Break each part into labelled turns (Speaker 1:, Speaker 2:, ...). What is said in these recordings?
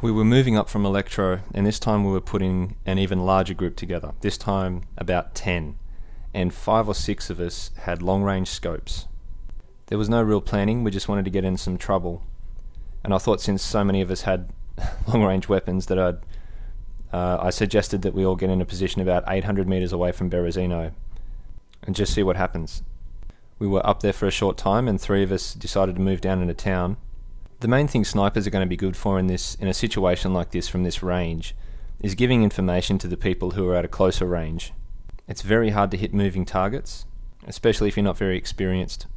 Speaker 1: We were moving up from Electro, and this time we were putting an even larger group together, this time about 10, and 5 or 6 of us had long-range scopes. There was no real planning, we just wanted to get in some trouble, and I thought since so many of us had long-range weapons that I suggested that we all get in a position about 800 meters away from Berezino and just see what happens. We were up there for a short time, and 3 of us decided to move down into town. The main thing snipers are going to be good for in a situation like this from this range is giving information to the people who are at a closer range. It's very hard to hit moving targets, especially if you're not very experienced.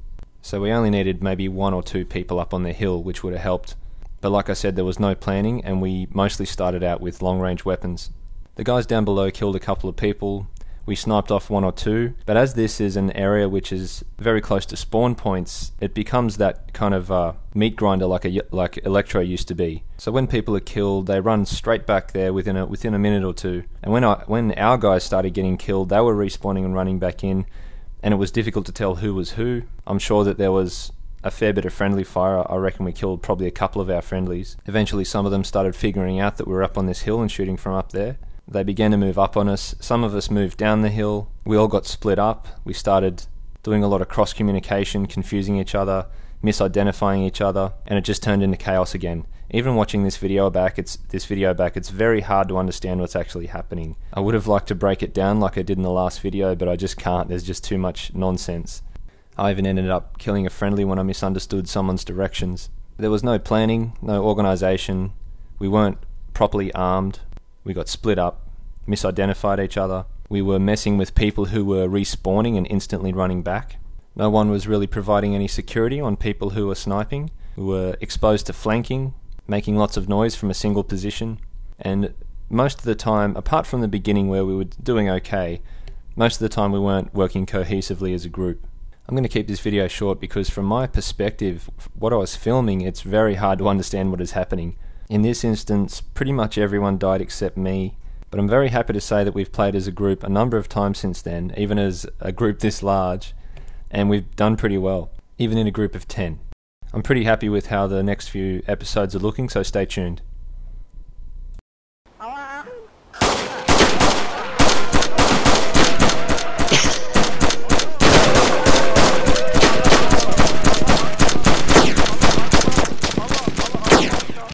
Speaker 1: So we only needed maybe 1 or 2 people up on the hill, which would have helped. But like I said, there was no planning, and we mostly started out with long-range weapons. The guys down below killed a couple of people. We sniped off 1 or 2, but as this is an area which is very close to spawn points, it becomes that kind of meat grinder like Electro used to be. So when people are killed, they run straight back there within a minute or 2. And when our guys started getting killed, they were respawning and running back in, and it was difficult to tell who was who. I'm sure that there was a fair bit of friendly fire. I reckon we killed probably a couple of our friendlies. Eventually some of them started figuring out that we were up on this hill and shooting from up there. They began to move up on us. Some of us moved down the hill. We all got split up. We started doing a lot of cross-communication, confusing each other, misidentifying each other, and it just turned into chaos again. Even watching this video back, it's very hard to understand what's actually happening. I would have liked to break it down like I did in the last video, but I just can't. There's just too much nonsense. I even ended up killing a friendly when I misunderstood someone's directions. There was no planning, no organisation. We weren't properly armed. We got split up, misidentified each other. We were messing with people who were respawning and instantly running back. No one was really providing any security on people who were sniping. We were exposed to flanking, making lots of noise from a single position. And most of the time, apart from the beginning where we were doing okay, most of the time we weren't working cohesively as a group. I'm going to keep this video short because from my perspective, what I was filming, it's very hard to understand what is happening. In this instance, pretty much everyone died except me, but I'm very happy to say that we've played as a group a number of times since then, even as a group this large, and we've done pretty well, even in a group of 10. I'm pretty happy with how the next few episodes are looking, so stay tuned.